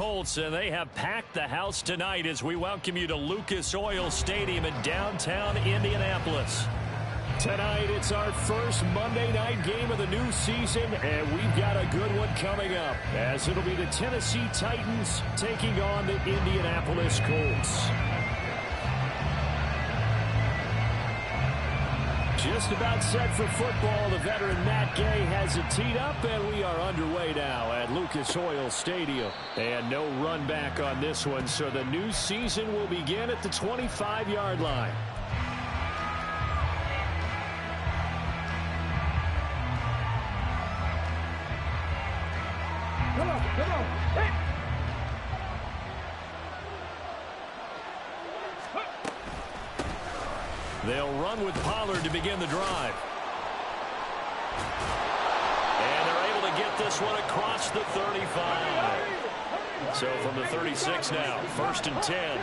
Colts, and they have packed the house tonight as we welcome you to Lucas Oil Stadium in downtown Indianapolis. Tonight, it's our first Monday night game of the new season, and we've got a good one coming up, as it'll be the Tennessee Titans taking on the Indianapolis Colts. Just about set for football. The veteran Matt Gay has it teed up, and we are underway now at Lucas Oil Stadium. And no run back on this one, so the new season will begin at the 25-yard line. Come on, hey! They'll run with Pollard to begin the drive. And they're able to get this one across the 35. So from the 36 now, 1st and 10.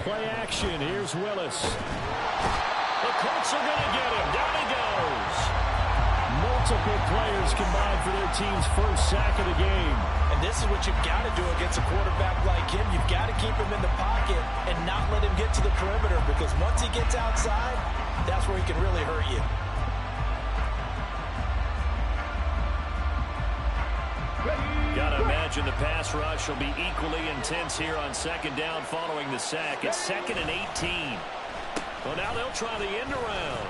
Play action, here's Willis. The Colts are going to get him. Down he goes. Multiple players combined for their team's first sack of the game. And this is what you've got to do against a quarterback like him. You've got to keep him in the pocket and not let him get to the perimeter, because once he gets outside, that's where he can really hurt you. Got to imagine the pass rush will be equally intense here on 2nd down following the sack. It's 2nd and 18. Well, now they'll try the end around.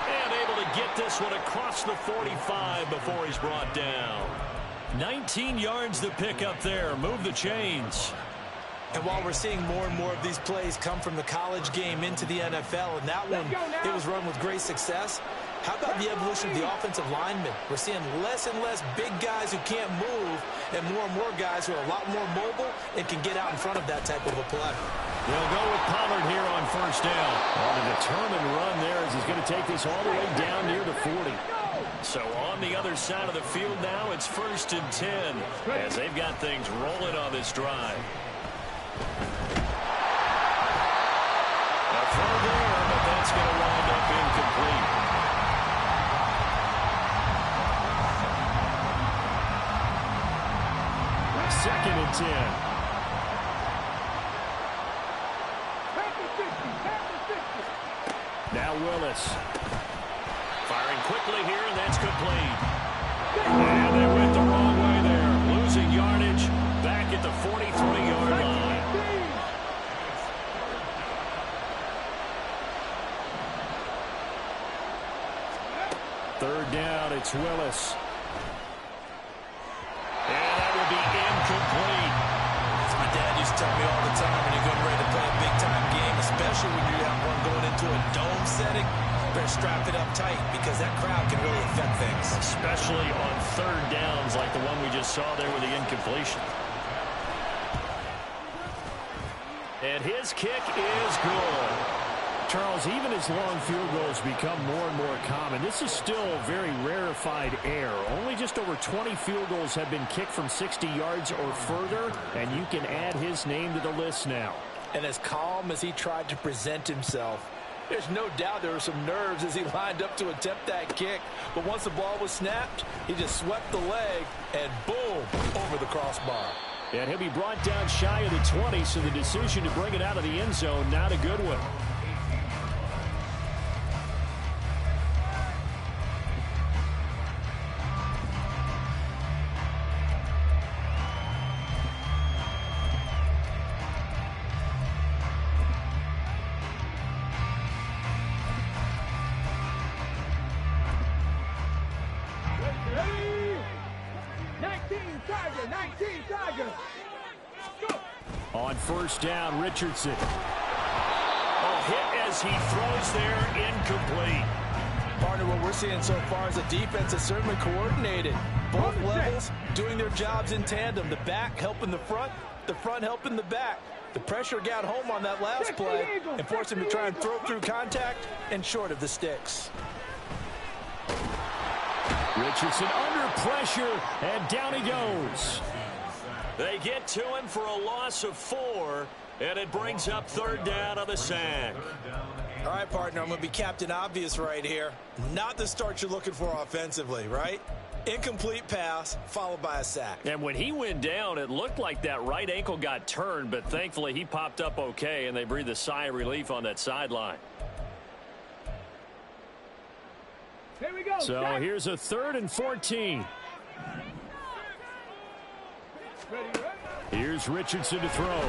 And able to get this one across the 45 before he's brought down. 19 yards to pick up there. Move the chains. And while we're seeing more and more of these plays come from the college game into the NFL, and that one, it was run with great success, how about the evolution of the offensive linemen? We're seeing less and less big guys who can't move and more guys who are a lot more mobile and can get out in front of that type of a play. They'll go with Pollard here on 1st down. On a determined run there as he's going to take this all the way down near the 40. So on the other side of the field now, it's 1st and 10 as they've got things rolling on this drive. A throw there, but that's going to wind up incomplete. Second and 10. Now Willis. Firing quickly here, and that's complete. And they went the wrong way there. Losing yardage back at the 43-yard line. Third down, it's Willis. And that will be incomplete. As my dad used to tell me all the time, when you're getting ready to play a big-time game, especially when you have one going into a dome setting, better strap it up tight, because that crowd can really affect things. Especially on 3rd downs like the one we just saw there with the incompletion. And his kick is good. Charles, even as long field goals become more and more common, this is still a very rarefied air. Only just over 20 field goals have been kicked from 60 yards or further, and you can add his name to the list now. And as calm as he tried to present himself, there's no doubt there were some nerves as he lined up to attempt that kick. But once the ball was snapped, he just swept the leg, and boom, over the crossbar. And he'll be brought down shy of the 20, so the decision to bring it out of the end zone, not a good one. On 1st down, Richardson. Oh, hit as he throws there, incomplete. Partner, what we're seeing so far is the defense is certainly coordinated. Both levels doing their jobs in tandem. The back helping the front helping the back. The pressure got home on that last play and forced him to try and throw through contact and short of the sticks. Richardson under pressure, and down he goes. They get to him for a loss of 4, and it brings up 3rd down on the sack. All right, partner, I'm going to be Captain Obvious right here. Not the start you're looking for offensively, right? Incomplete pass followed by a sack. And when he went down, it looked like that right ankle got turned, but thankfully he popped up okay, and they breathed a sigh of relief on that sideline. Here we go. So here's a 3rd and 14. Here's Richardson to throw.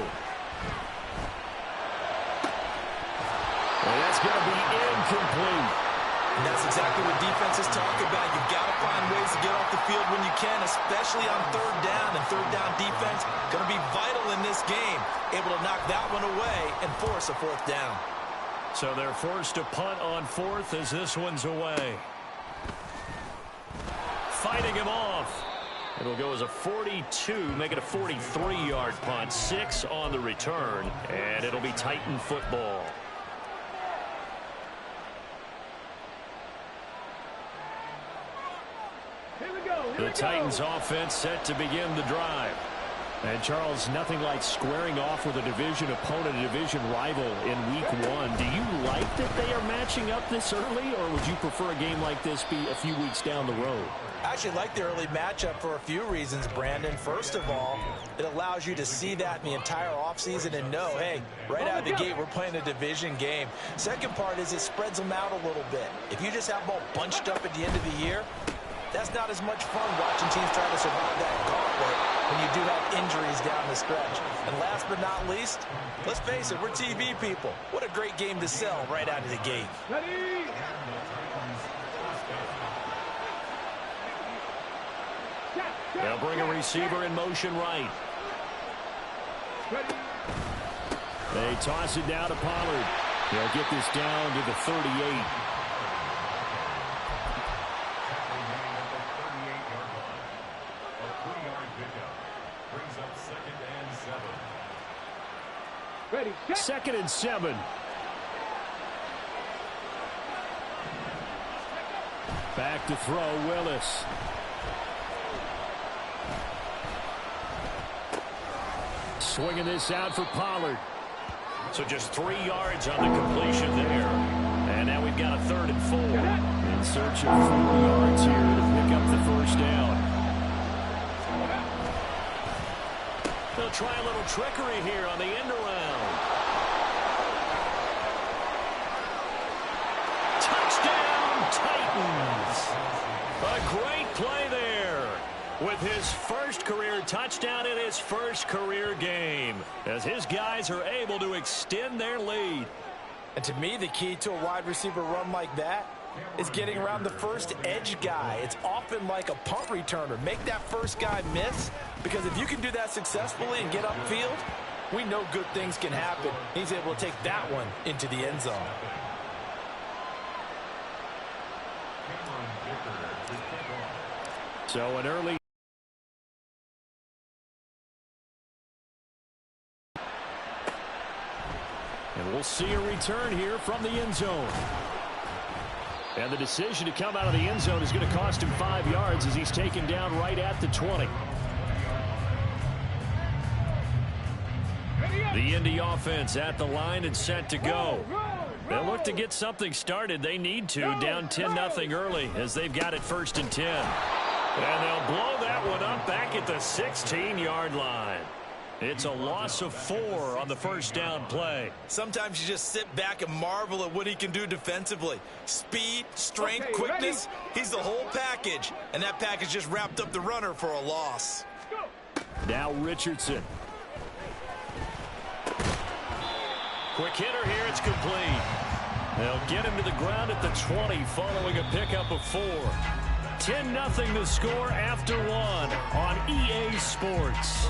And that's going to be incomplete. And that's exactly what defenses talk about. You've got to find ways to get off the field when you can, especially on 3rd down. And 3rd down defense going to be vital in this game. Able to knock that one away and force a 4th down. So they're forced to punt on 4th as this one's away. Fighting him off. It'll go as a 42, make it a 43-yard punt. 6 on the return, and it'll be Titan football. The Titans offense set to begin the drive. And Charles, nothing like squaring off with a division opponent, a division rival in week 1. Do you like that they are matching up this early, or would you prefer a game like this be a few weeks down the road? I actually like the early matchup for a few reasons, Brandon. First of all, it allows you to see that in the entire offseason and know, hey, right out of the gate, we're playing a division game. Second part is it spreads them out a little bit. If you just have them all bunched up at the end of the year, that's not as much fun watching teams try to survive that gauntlet when you do have injuries down the stretch. And last but not least, let's face it, we're TV people. What a great game to sell right out of the gate. Ready? They'll bring a receiver in motion right. Ready? They toss it down to Pollard. They'll get this down to the 38. Ready? Set. 2nd and 7. Back to throw, Willis. Swinging this out for Pollard. So just 3 yards on the completion there. And now we've got a 3rd and 4. In search of 4 yards here to pick up the 1st down. They'll try a little trickery here on the end around. Touchdown, Titans. A great play there with his first career touchdown in his first career game as his guys are able to extend their lead. And to me, the key to a wide receiver run like that is getting around the first edge guy. It's often like a punt returner. Make that first guy miss, because if you can do that successfully and get upfield, we know good things can happen. He's able to take that one into the end zone. So an early and we'll see a return here from the end zone. And the decision to come out of the end zone is going to cost him 5 yards as he's taken down right at the 20. The Indy offense at the line and set to go. They'll look to get something started. They need to, down 10-0 early as they've got it 1st and 10. And they'll blow that one up back at the 16-yard line. It's a loss of 4 on the 1st down play. Sometimes you just sit back and marvel at what he can do defensively. Speed, strength, quickness. He's the whole package. And that package just wrapped up the runner for a loss. Now Richardson. Quick hitter here. It's complete. They'll get him to the ground at the 20 following a pickup of 4. 10-0 the score after 1 on EA Sports.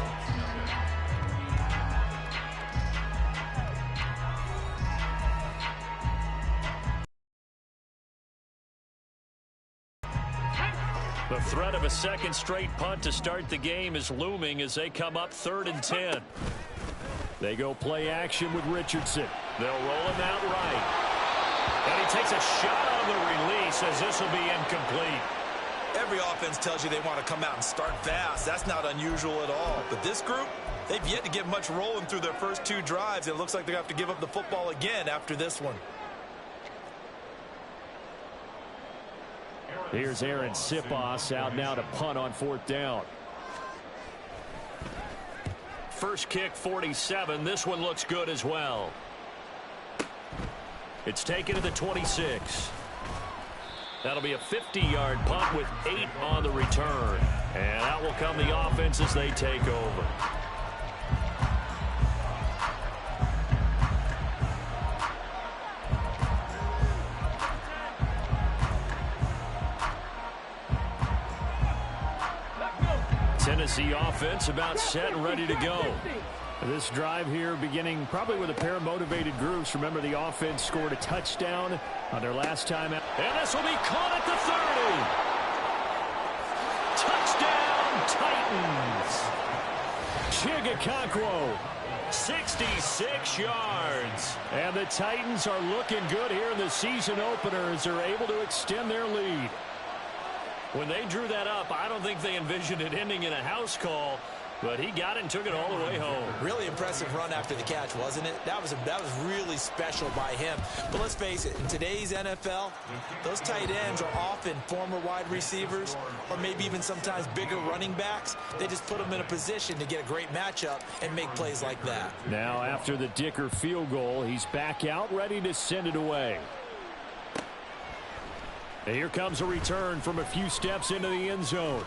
The threat of a second straight punt to start the game is looming as they come up 3rd and 10. They go play action with Richardson. They'll roll him out right. And he takes a shot on the release as this will be incomplete. Every offense tells you they want to come out and start fast. That's not unusual at all. But this group, they've yet to get much rolling through their first 2 drives. It looks like they're going to have to give up the football again after this one. Here's Aaron Sipos out now to punt on 4th down. First kick 47. This one looks good as well. It's taken to the 26. That'll be a 50-yard punt with 8 on the return. And out will come the offense as they take over. Tennessee offense about set and ready to go. This drive here beginning probably with a pair of motivated groups. Remember, the offense scored a touchdown on their last time out. And this will be caught at the 30. Touchdown, Titans. Chigakonkwo, 66 yards. And the Titans are looking good here in the season opener as they're able to extend their lead. When they drew that up, I don't think they envisioned it ending in a house call, but he got it and took it all the way home. Really impressive run after the catch, wasn't it? That was really special by him. But let's face it, in today's NFL, those tight ends are often former wide receivers or maybe even sometimes bigger running backs. They just put them in a position to get a great matchup and make plays like that. Now, after the Dicker field goal, he's back out ready to send it away. And here comes a return from a few steps into the end zone.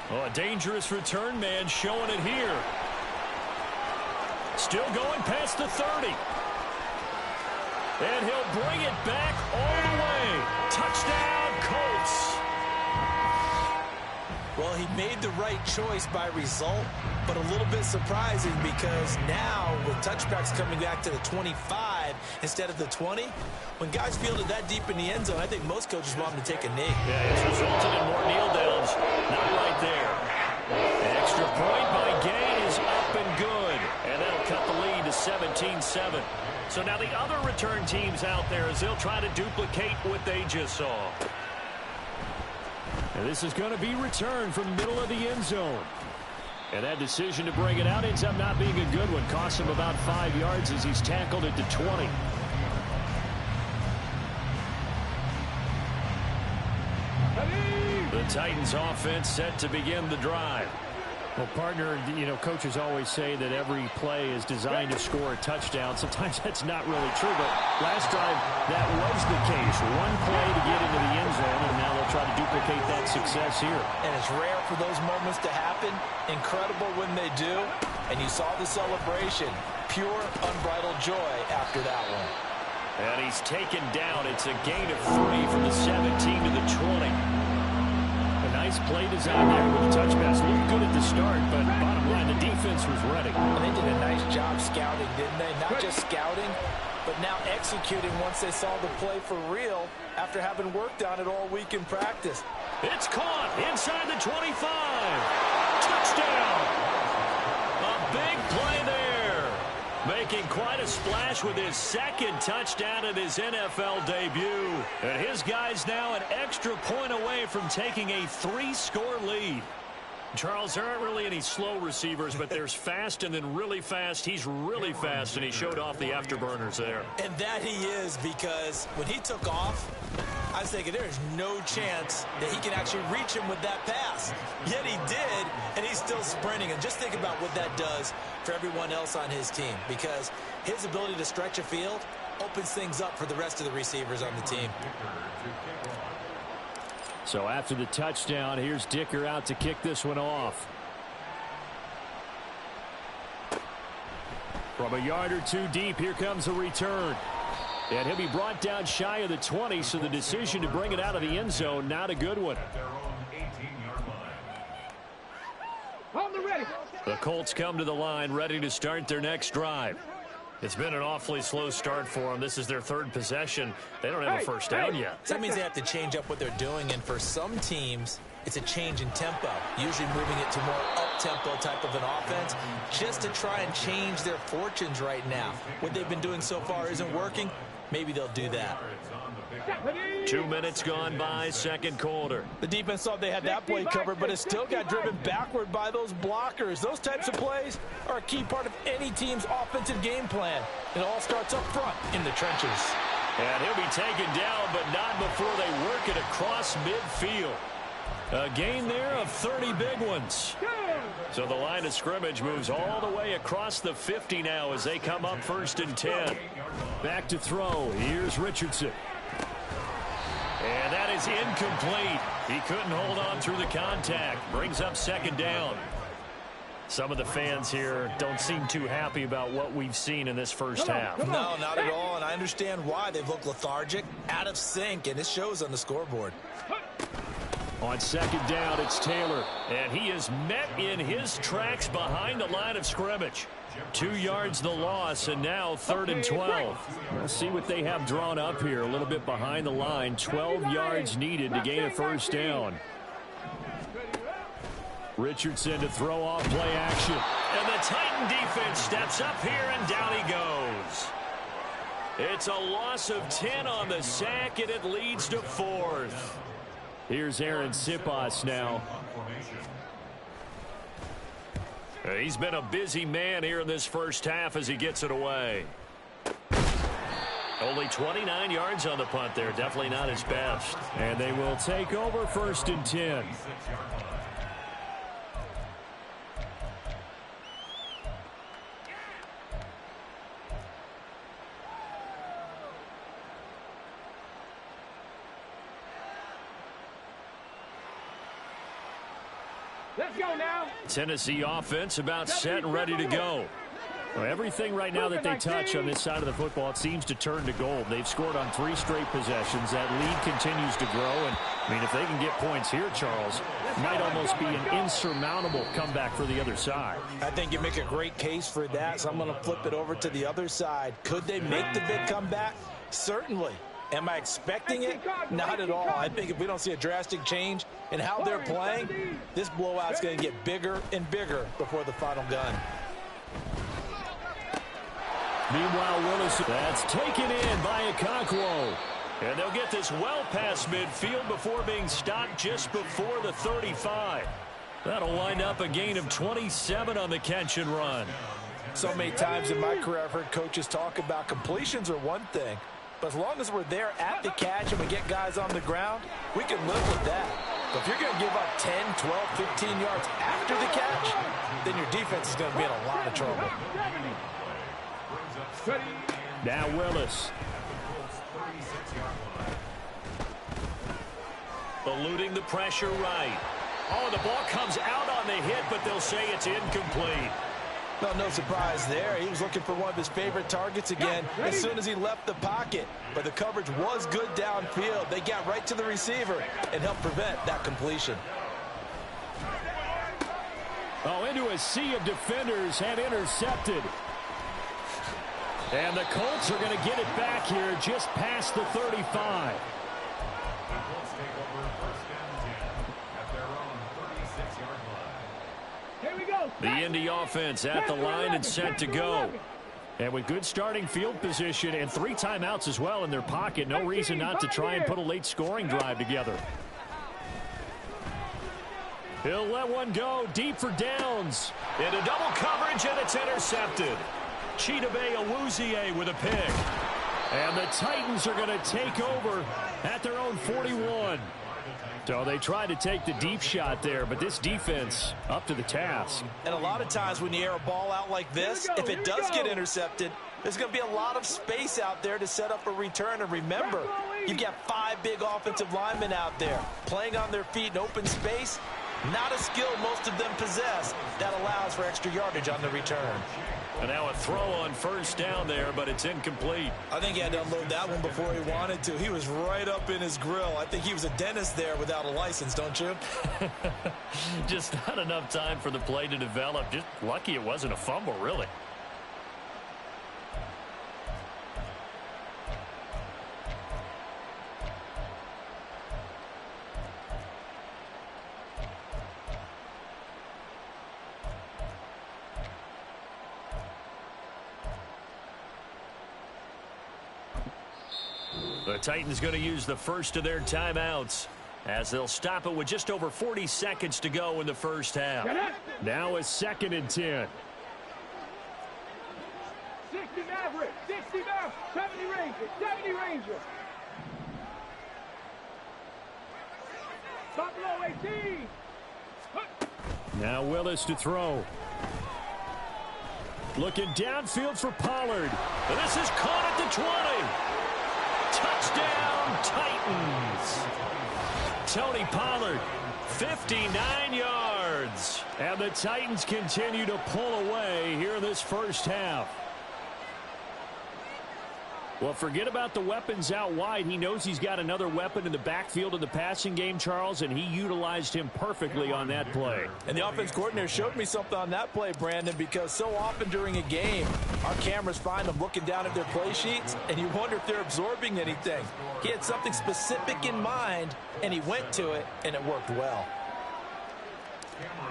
Oh, a dangerous return man showing it here. Still going past the 30. And he'll bring it back all the way. Touchdown, Colts. Well, he made the right choice by result, but a little bit surprising because now with touchbacks coming back to the 25 instead of the 20, when guys fielded that deep in the end zone, I think most coaches want them to take a knee. Yeah, it's resulted in more kneel downs. Not right there. An extra point by Gain is up and good. And that'll cut the lead to 17-7. So now the other return teams out there as they'll try to duplicate what they just saw. And this is going to be returned from the middle of the end zone. And that decision to bring it out ends up not being a good one. Costs him about 5 yards as he's tackled it to 20. The Titans offense set to begin the drive. Well, partner, you know, coaches always say that every play is designed to score a touchdown. Sometimes that's not really true, but last drive, that was the case. One play to get into the end zone, and now they'll try to duplicate that success here. And it's rare for those moments to happen. Incredible when they do. And you saw the celebration. Pure, unbridled joy after that one. And he's taken down. It's a gain of 3 from the 17 to the 20. Nice play design there with the touch pass. Looked good at the start, but bottom line, the defense was ready. Well, they did a nice job scouting, didn't they? Not just scouting, but now executing once they saw the play for real after having worked on it all week in practice. It's caught inside the 25. Touchdown! A big play there. Making quite a splash with his second touchdown at his NFL debut. And his guys now an extra point away from taking a 3-score lead. Charles, there aren't really any slow receivers, but there's fast and then really fast. He's really fast, and he showed off the afterburners there. And that he is, because when he took off, I was thinking there is no chance that he can actually reach him with that pass. Yet he did, and he's still sprinting. And just think about what that does for everyone else on his team, because his ability to stretch a field opens things up for the rest of the receivers on the team. So after the touchdown, here's Dicker out to kick this one off. From a yard or two deep, here comes the return. And he'll be brought down shy of the 20, so the decision to bring it out of the end zone, not a good one. On the ready. The Colts come to the line, ready to start their next drive. It's been an awfully slow start for them. This is their third possession. They don't have a first down yet. So that means they have to change up what they're doing, and for some teams, it's a change in tempo, usually moving it to more up-tempo type of an offense, just to try and change their fortunes right now. What they've been doing so far isn't working. Maybe they'll do that. 2 minutes gone by, second quarter. The defense thought they had that play covered, but it still got driven backward by those blockers. Those types of plays are a key part of any team's offensive game plan. It all starts up front in the trenches. And he'll be taken down, but not before they work it across midfield. A gain there of 30 big ones. So the line of scrimmage moves all the way across the 50 now as they come up 1st and 10. Back to throw. Here's Richardson. And that is incomplete. He couldn't hold on through the contact. Brings up 2nd down. Some of the fans here don't seem too happy about what we've seen in this first half. No, not at all, and I understand why. They've looked lethargic, out of sync, and it shows on the scoreboard. On 2nd down, it's Taylor, and he is met in his tracks behind the line of scrimmage. 2 yards the loss, and now 3rd and 12. We'll see what they have drawn up here. A little bit behind the line. 12 yards needed to gain a 1st down. Richardson to throw off play action. And the Titan defense steps up here, and down he goes. It's a loss of 10 on the sack, and it leads to 4th. Here's Aaron Sipas now. He's been a busy man here in this first half as he gets it away. Only 29 yards on the punt there. Definitely not his best. And they will take over 1st and 10. Let's go now. Tennessee offense about set and ready to go. Well, everything right now that they touch on this side of the football, it seems to turn to gold. They've scored on 3 straight possessions. That lead continues to grow. And, I mean, if they can get points here, Charles, it might almost be an insurmountable comeback for the other side. I think you make a great case for that, so I'm going to flip it over to the other side. Could they make the big comeback? Certainly. Am I expecting it? Not at all. I think if we don't see a drastic change in how they're playing, this blowout's going to get bigger and bigger before the final gun. Meanwhile, Willis, that's taken in by Okonkwo. And they'll get this well past midfield before being stopped just before the 35. That'll wind up a gain of 27 on the catch and run. So many times in my career I've heard coaches talk about completions are one thing. But as long as we're there at the catch and we get guys on the ground, we can live with that. But if you're going to give up 10, 12, 15 yards after the catch, then your defense is going to be in a lot of trouble. Now Willis. Eluding the pressure right. Oh, the ball comes out on the hit, but they'll say it's incomplete. Well, no surprise there. He was looking for one of his favorite targets again as soon as he left the pocket. But the coverage was good downfield. They got right to the receiver and helped prevent that completion. Oh, into a sea of defenders and intercepted. And the Colts are going to get it back here just past the 35. The Indy offense at the line and set to go. And with good starting field position and 3 timeouts as well in their pocket, no reason not to try and put a late scoring drive together. He'll let one go deep for downs. Into double coverage, and it's intercepted. Chidobe Awuzie with a pick. And the Titans are going to take over at their own 41. So they tried to take the deep shot there, but this defense up to the task. And a lot of times when you air a ball out like this, if it does get intercepted, there's going to be a lot of space out there to set up a return. And remember, you've got 5 big offensive linemen out there playing on their feet in open space. Not a skill most of them possess that allows for extra yardage on the return. And now a throw on first down there, but it's incomplete. I think he had to unload that one before he wanted to. He was right up in his grill. I think he was a dentist there without a license, don't you? Just not enough time for the play to develop. Just lucky it wasn't a fumble, really. The Titans going to use the first of their timeouts as they'll stop it with just over 40 seconds to go in the first half. Now a 2nd and 10. 60 Maverick. 60 now, 70 Ranger, 70 Ranger. Buffalo 18. Now Willis to throw. Looking downfield for Pollard. And this is caught at the 20. Touchdown, Titans. Tony Pollard, 59 yards. And the Titans continue to pull away here in this first half. Well, forget about the weapons out wide. He knows he's got another weapon in the backfield in the passing game, Charles, and he utilized him perfectly on that play. And the offense coordinator showed me something on that play, Brandon, because so often during a game, our cameras find them looking down at their play sheets, and you wonder if they're absorbing anything. He had something specific in mind, and he went to it, and it worked well.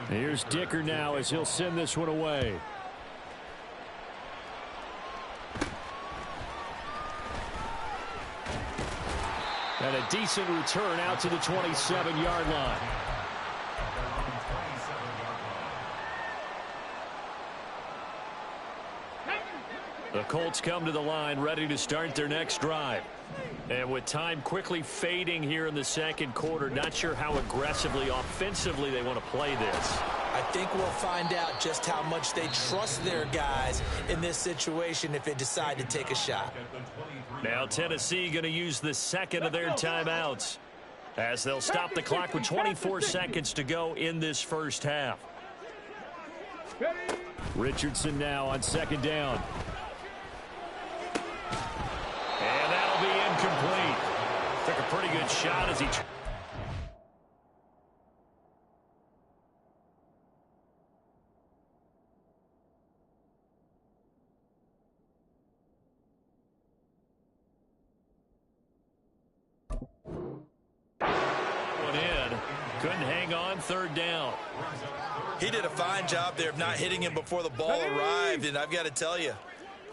Here's Dicker now as he'll send this one away. And a decent return out to the 27-yard line. The Colts come to the line ready to start their next drive. And with time quickly fading here in the second quarter, not sure how aggressively, offensively they want to play this. I think we'll find out just how much they trust their guys in this situation if they decide to take a shot. Now Tennessee going to use the second of their timeouts as they'll stop the clock with 24 seconds to go in this first half. Richardson now on second down. And that'll be incomplete. Took a pretty good shot as he... Couldn't hang on third down. He did a fine job there of not hitting him before the ball arrived, and I've got to tell you,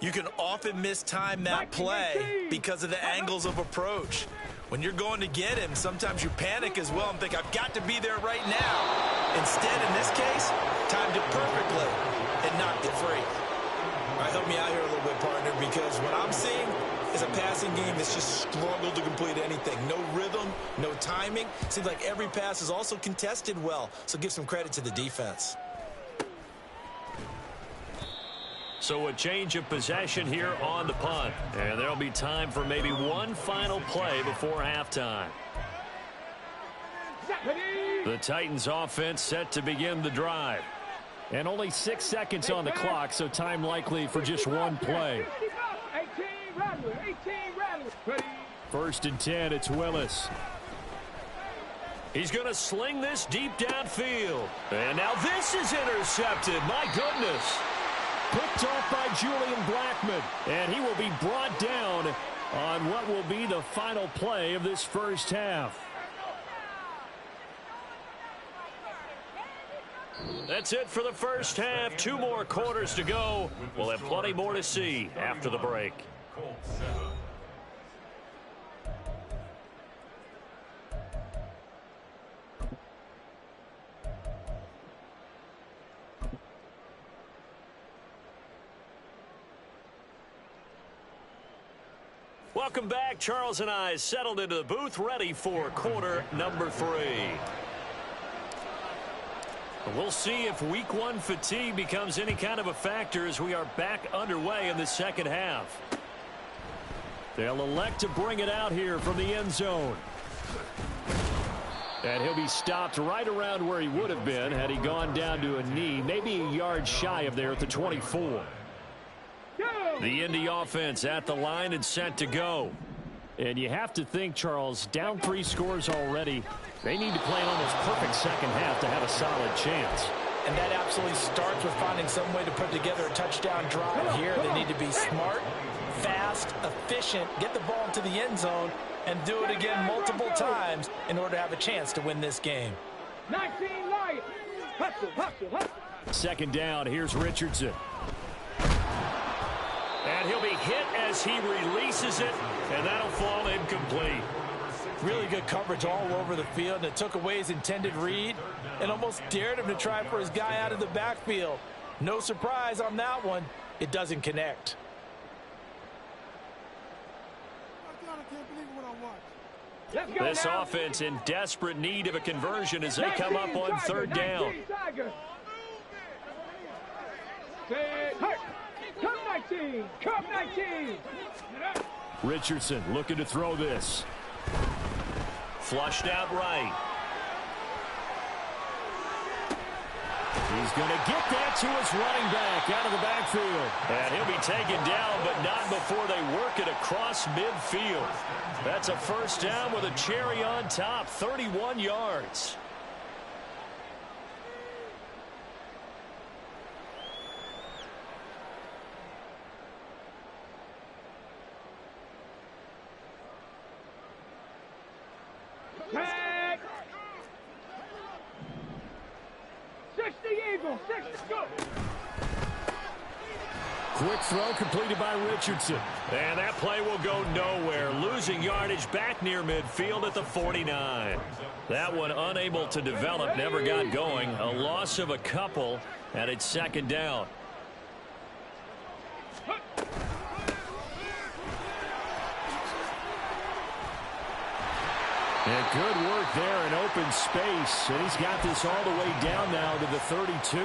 you can often mistime that play because of the angles of approach. When you're going to get him, sometimes you panic as well and think, I've got to be there right now. Instead, in this case, timed it perfectly and knocked it free. All right, help me out here a little bit, partner, because what I'm seeing is a passing game that's just struggled to complete anything. No rhythm, no timing. Seems like every pass is also contested well, so give some credit to the defense. So a change of possession here on the punt. And there'll be time for maybe one final play before halftime. The Titans offense set to begin the drive. And only 6 seconds on the clock, so time likely for just one play. 18, First and 10, it's Willis. He's going to sling this deep downfield. And now this is intercepted. My goodness. Picked off by Julian Blackman. And he will be brought down on what will be the final play of this first half. That's it for the first half. 2 more quarters to go. We'll have plenty more to see after the break. Welcome back. Charles and I settled into the booth, ready for quarter number 3. We'll see if week 1 fatigue becomes any kind of a factor as we are back underway in the second half. They'll elect to bring it out here from the end zone. And he'll be stopped right around where he would have been had he gone down to a knee, maybe a yard shy of there at the 24. The Indy offense at the line and set to go. And you have to think, Charles, down 3 scores already. They need to play an almost perfect second half to have a solid chance. And that absolutely starts with finding some way to put together a touchdown drive here. They need to be smart, fast, efficient, get the ball into the end zone, and do it again multiple times in order to have a chance to win this game. 19 Lions. Hustle, hustle, hustle. Second down, here's Richardson. And he'll be hit as he releases it, and that'll fall incomplete. Really good coverage all over the field, and it took away his intended read and almost dared him to try for his guy out of the backfield. No surprise on that one. It doesn't connect. This offense in desperate need of a conversion as they come up on third down. Come 19. Richardson looking to throw this. Flushed out right. He's going to get that to his running back out of the backfield. And he'll be taken down, but not before they work it across midfield. That's a first down with a cherry on top, 31 yards. Tag. 60 Eagles, 60, go. Quick throw completed by Richardson. And that play will go nowhere. Losing yardage back near midfield at the 49. That one unable to develop, never got going. A loss of a couple, and it's second down. And good work there in open space. And he's got this all the way down now to the 32.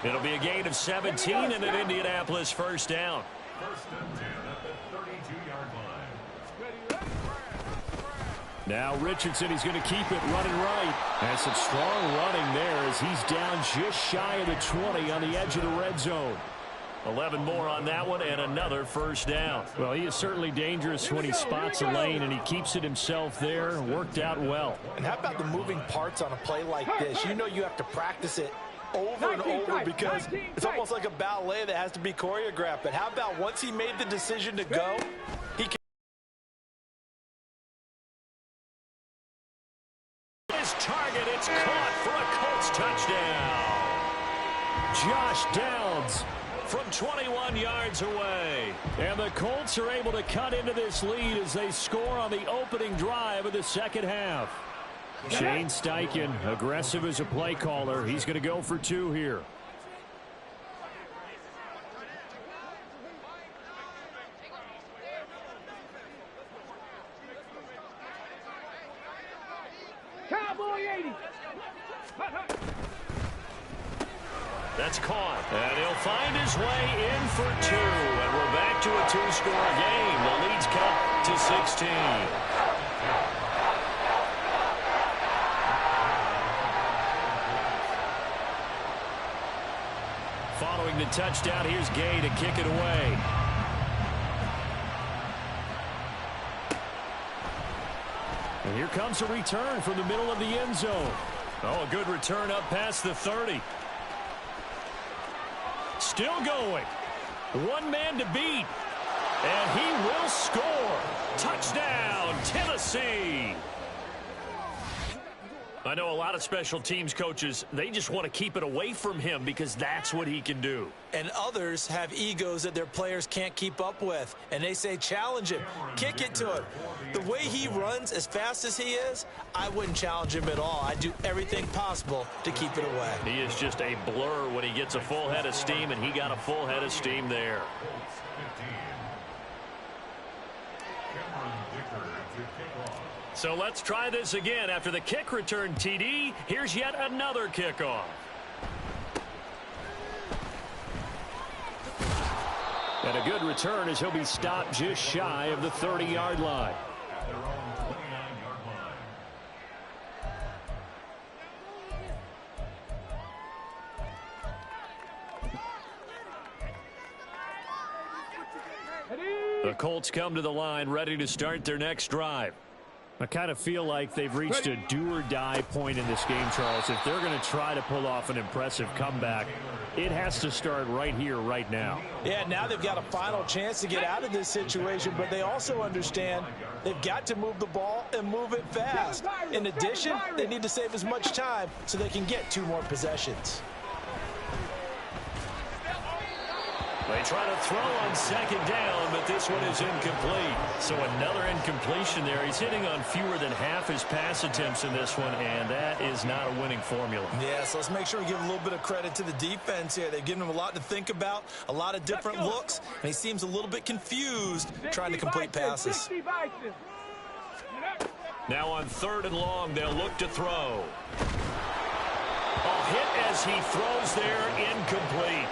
It'll be a gain of 17 and an Indianapolis first down. First and 10 at the 32-yard line. Now Richardson, he's going to keep it running right. And some strong running there as he's down just shy of the 20 on the edge of the red zone. 11 more on that one and another first down. Well, he is certainly dangerous when he spots a lane and he keeps it himself there. Worked out well. And how about the moving parts on a play like this? You know you have to practice it over and over because it's almost like a ballet that has to be choreographed. But how about once he made the decision to go, he can. His target, it's caught for a Colts touchdown. Josh Downs from 21 yards away. And the Colts are able to cut into this lead as they score on the opening drive of the second half. Shane Steichen, aggressive as a play caller. He's going to go for two here. Cowboy 80. That's caught. And he'll find his way in for two. And we're back to a two-score game. The lead's cut to 16. Following the touchdown, here's Gay to kick it away. And here comes a return from the middle of the end zone. Oh, a good return up past the 30. Still going. One man to beat. And he will score. Touchdown, Tennessee. I know a lot of special teams coaches, they just want to keep it away from him because that's what he can do. And others have egos that their players can't keep up with. And they say, challenge him, kick it to him. The way he runs as fast as he is, I wouldn't challenge him at all. I'd do everything possible to keep it away. He is just a blur when he gets a full head of steam, and he got a full head of steam there. So let's try this again. After the kick return TD, here's yet another kickoff. And a good return as he'll be stopped just shy of the 30-yard line. The Colts come to the line ready to start their next drive. I kind of feel like they've reached a do-or-die point in this game, Charles. If they're going to try to pull off an impressive comeback, it has to start right here, right now. Yeah, now they've got a final chance to get out of this situation, but they also understand they've got to move the ball and move it fast. In addition, they need to save as much time so they can get 2 more possessions. They try to throw on second down, but this one is incomplete. So another incompletion there. He's hitting on fewer than half his pass attempts in this one, and that is not a winning formula. Yeah, so let's make sure we give a little bit of credit to the defense here. They've given him a lot to think about, a lot of different looks, and he seems a little bit confused trying to complete passes. Now on 3rd and long, they'll look to throw. Hit as he throws there, incomplete.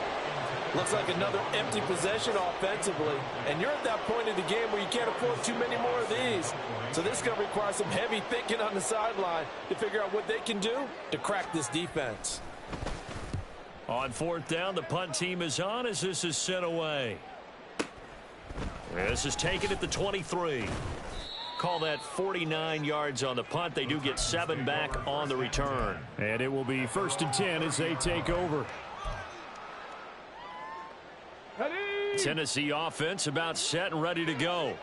Looks like another empty possession offensively. And you're at that point in the game where you can't afford too many more of these. So this is going to require some heavy thinking on the sideline to figure out what they can do to crack this defense. On 4th down, the punt team is on as this is sent away. This is taken at the 23. Call that 49 yards on the punt. They do get 7 back on the return. And it will be 1st and 10 as they take over. Tennessee offense about set and ready to go.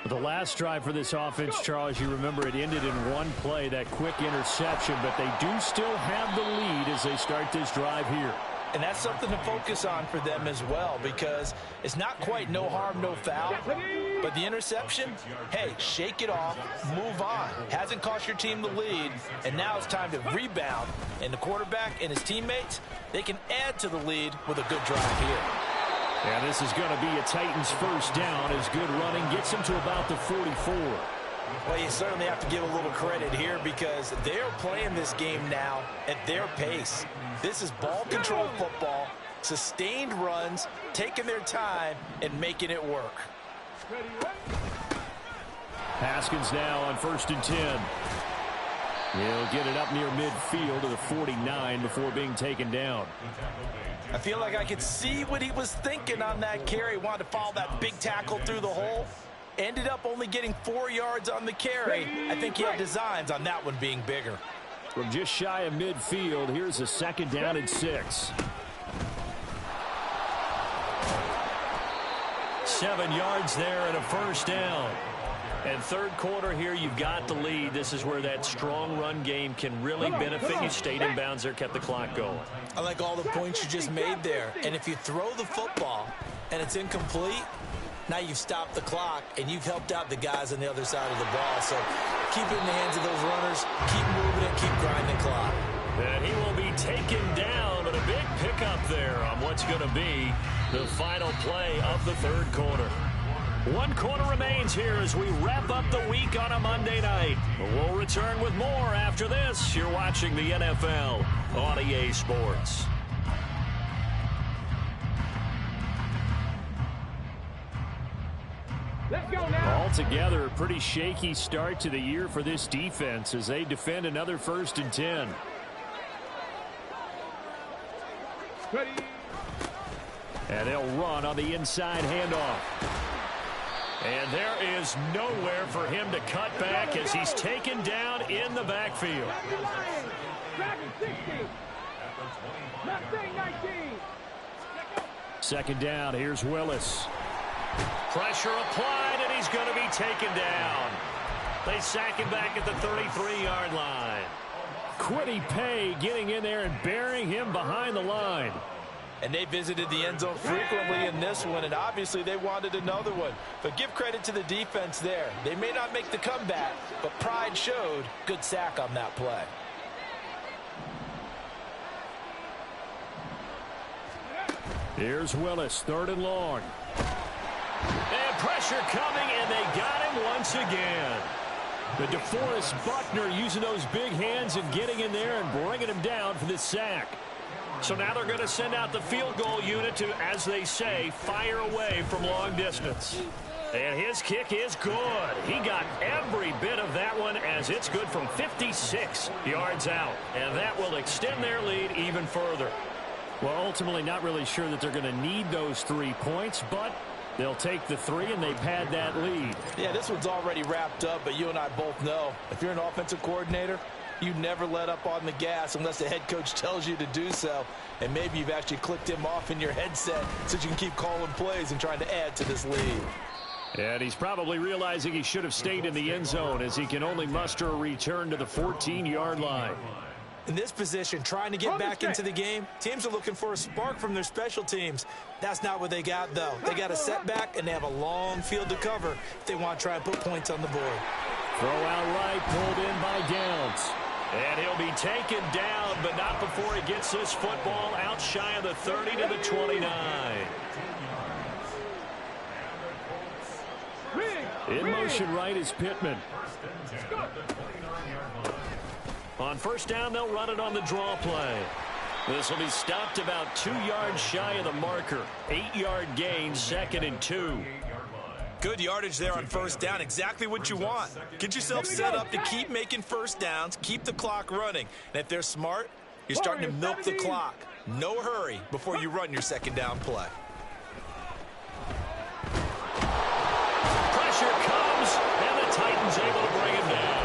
The last drive for this offense, Charles, you remember it ended in one play, that quick interception, but they do still have the lead as they start this drive here. And that's something to focus on for them as well, because it's not quite no harm, no foul. But the interception, hey, shake it off, move on. Hasn't cost your team the lead, and now it's time to rebound. And the quarterback and his teammates, they can add to the lead with a good drive here. And this is going to be a Titans 1st down as good running gets them to about the 44. Well, you certainly have to give a little credit here because they're playing this game now at their pace. This is ball control football, sustained runs, taking their time and making it work. Haskins now on 1st and 10. He'll get it up near midfield to the 49 before being taken down. I feel like I could see what he was thinking on that carry. Wanted to follow that big tackle through the hole. Ended up only getting 4 yards on the carry. I think he had designs on that one being bigger. From just shy of midfield, here's a 2nd down and 6. 7 yards there and a 1st down. And 3rd quarter here, you've got the lead. This is where that strong run game can really benefit you. Stayed in bounds there, kept the clock going. I like all the points you just made there. And if you throw the football and it's incomplete, now you've stopped the clock and you've helped out the guys on the other side of the ball. So keep it in the hands of those runners. Keep moving it. Keep grinding the clock. And he will be taken down, but a big pickup there on what's going to be the final play of the 3rd quarter. 1 quarter remains here as we wrap up the week on a Monday night. We'll return with more after this. You're watching the NFL on EA Sports. Let's go now. Altogether, a pretty shaky start to the year for this defense as they defend another 1st and 10. Ready. And they'll run on the inside handoff. And there is nowhere for him to cut back as he's taken down in the backfield. Dragon 60. Mustang 19. 2nd down, here's Willis. Pressure applied, and he's going to be taken down. They sack him back at the 33-yard line. Quiddy Pay getting in there and burying him behind the line. And they visited the end zone frequently in this one, and obviously they wanted another one. But give credit to the defense there. They may not make the comeback, but pride showed. Good sack on that play. Here's Willis, 3rd and long. And pressure coming, and they got him once again. The DeForest Buckner using those big hands and getting in there and bringing him down for this sack. So now they're going to send out the field goal unit to, as they say, fire away from long distance. And his kick is good. He got every bit of that one as it's good from 56 yards out. And that will extend their lead even further. Well, ultimately not really sure that they're going to need those 3 points, but they'll take the 3 and they've had that lead. Yeah, this one's already wrapped up, but you and I both know if you're an offensive coordinator, you never let up on the gas unless the head coach tells you to do so. And maybe you've actually clicked him off in your headset so you can keep calling plays and trying to add to this lead. And he's probably realizing he should have stayed in the end zone as he can only muster a return to the 14-yard line. In this position, trying to get back into the game, teams are looking for a spark from their special teams. That's not what they got, though. They got a setback, and they have a long field to cover if they want to try and put points on the board. Throw out right, pulled in by Downs. And he'll be taken down, but not before he gets this football out shy of the 30 to the 29. In motion right is Pittman. On first down, they'll run it on the draw play. This will be stopped about 2 yards shy of the marker. 8-yard gain, 2nd and 2. Good yardage there on first down. Exactly what you want. Get yourself set up to keep making first downs, keep the clock running. And if they're smart, you're starting to milk the clock. No hurry before you run your second down play. Pressure comes, and the Titans able to bring him down.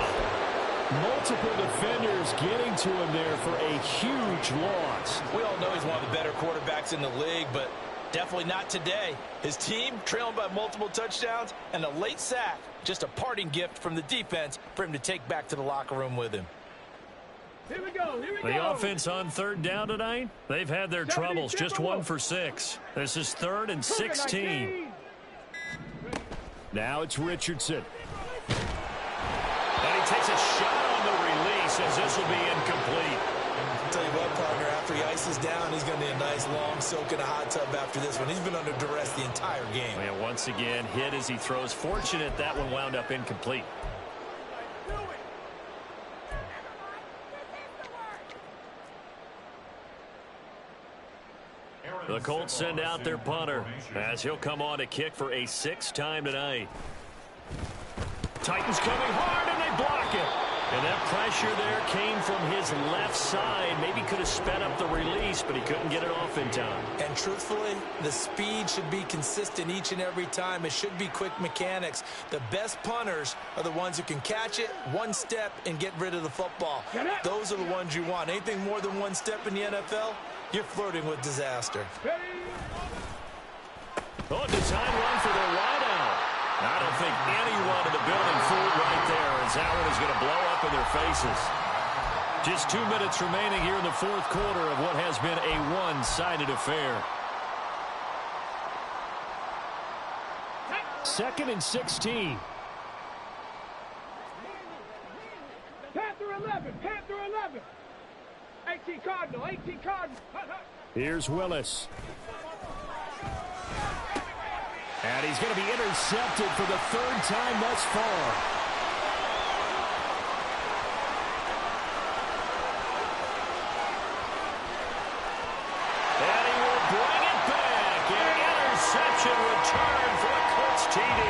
Multiple defenders getting to him there for a huge loss. We all know he's one of the better quarterbacks in the league, but definitely not today. His team trailing by multiple touchdowns and a late sack. Just a parting gift from the defense for him to take back to the locker room with him. Here we go. The offense on third down tonight, they've had their troubles. Just 1 for 6. This is 3rd and 16. Now it's Richardson. And he takes a shot on the release as this will be incomplete. I'll tell you what, partner, after he ices down, he's going to need a nice long soak in a hot tub after this one. He's been under duress the entire game. And once again, hit as he throws. Fortunate that one wound up incomplete. The Colts send out their punter as he'll come on to kick for a 6th time tonight. Titans coming hard, and they block it. And that pressure there came from his left side. Maybe could have sped up the release, but he couldn't get it off in time. And truthfully, the speed should be consistent each and every time. It should be quick mechanics. The best punters are the ones who can catch it, one step, and get rid of the football. Those are the ones you want. Anything more than one step in the NFL, you're flirting with disaster. Oh, design run for their wideout. I don't think anyone in the building fooled right there, as that one is going to blow up in their faces. Just 2 minutes remaining here in the 4th quarter of what has been a one-sided affair. 2nd and 16. Panther 11. Panther 11. 18 Cardinal. 18 Cardinal. Here's Willis. And he's going to be intercepted for the 3rd time thus far. And he will bring it back. An interception return for the Colts TD.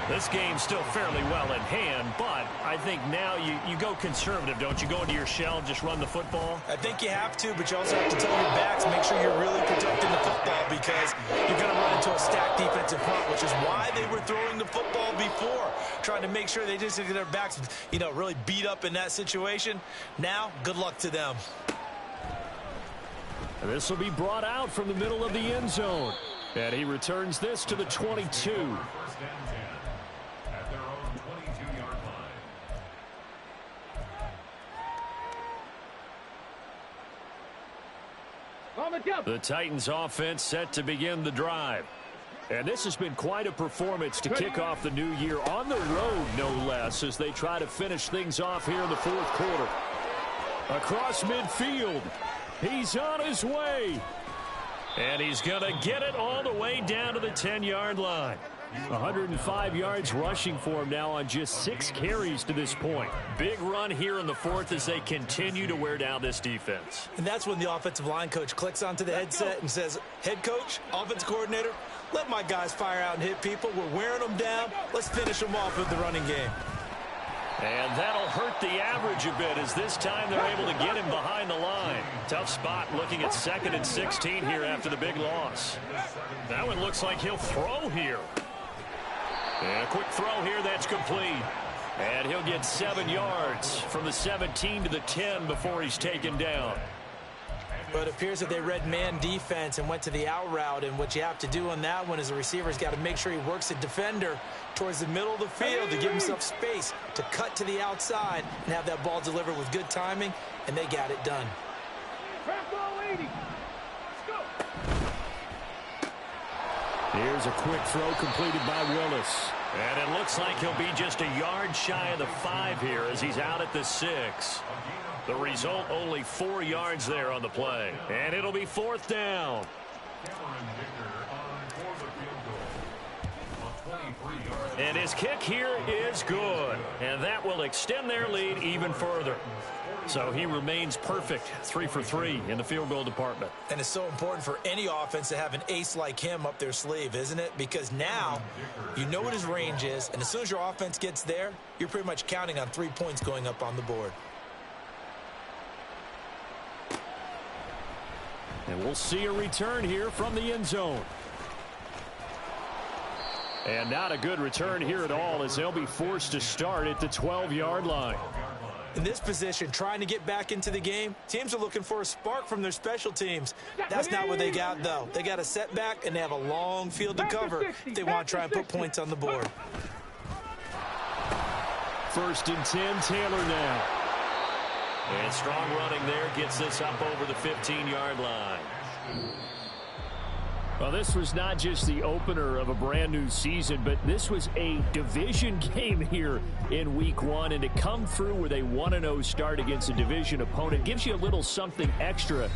This game's still fairly well in hand, but I think now you go conservative, don't you? Go into your shell and just run the football? I think you have to, but you also have to tell your backs, make sure you're really protecting the football because you're going to run into a stacked defensive front, which is why they were throwing the football before, trying to make sure they just get their backs, really beat up in that situation. Now, good luck to them. This will be brought out from the middle of the end zone. And he returns this to the 22. The Titans offense set to begin the drive. And this has been quite a performance to kick off the new year on the road, no less, as they try to finish things off here in the 4th quarter. Across midfield. He's on his way. And he's going to get it all the way down to the 10-yard line. 105 yards rushing for him now on just 6 carries to this point. Big run here in the 4th as they continue to wear down this defense. And that's when the offensive line coach clicks onto the headset and says, head coach, offensive coordinator, let my guys fire out and hit people. We're wearing them down. Let's finish them off with the running game. And that'll hurt the average a bit as this time they're able to get him behind the line. Tough spot looking at 2nd and 16 here after the big loss. That one looks like he'll throw here. And a quick throw here that's complete. And he'll get 7 yards from the 17 to the 10 before he's taken down. But it appears that they read man defense and went to the out route. And what you have to do on that one is the receiver's got to make sure he works the defender towards the middle of the field to give himself space to cut to the outside and have that ball delivered with good timing. And they got it done. Here's a quick throw completed by Willis. And it looks like he'll be just a yard shy of the 5 here as he's out at the 6. The result, only 4 yards there on the play. And it'll be 4th down. And his kick here is good. And that will extend their lead even further. So he remains perfect, 3 for 3 in the field goal department. And it's so important for any offense to have an ace like him up their sleeve, isn't it? Because now you know what his range is, and as soon as your offense gets there, you're pretty much counting on 3 points going up on the board. And we'll see a return here from the end zone. And not a good return here at all, as they'll be forced to start at the 12-yard line. In this position, trying to get back into the game, teams are looking for a spark from their special teams. That's not what they got, though. They got a setback, and they have a long field to cover if they want to try and put points on the board. 1st and 10, Taylor now. And strong running there gets this up over the 15-yard line. Well, this was not just the opener of a brand new season, but this was a division game here in week 1. And to come through with a 1-0 start against a division opponent gives you a little something extra.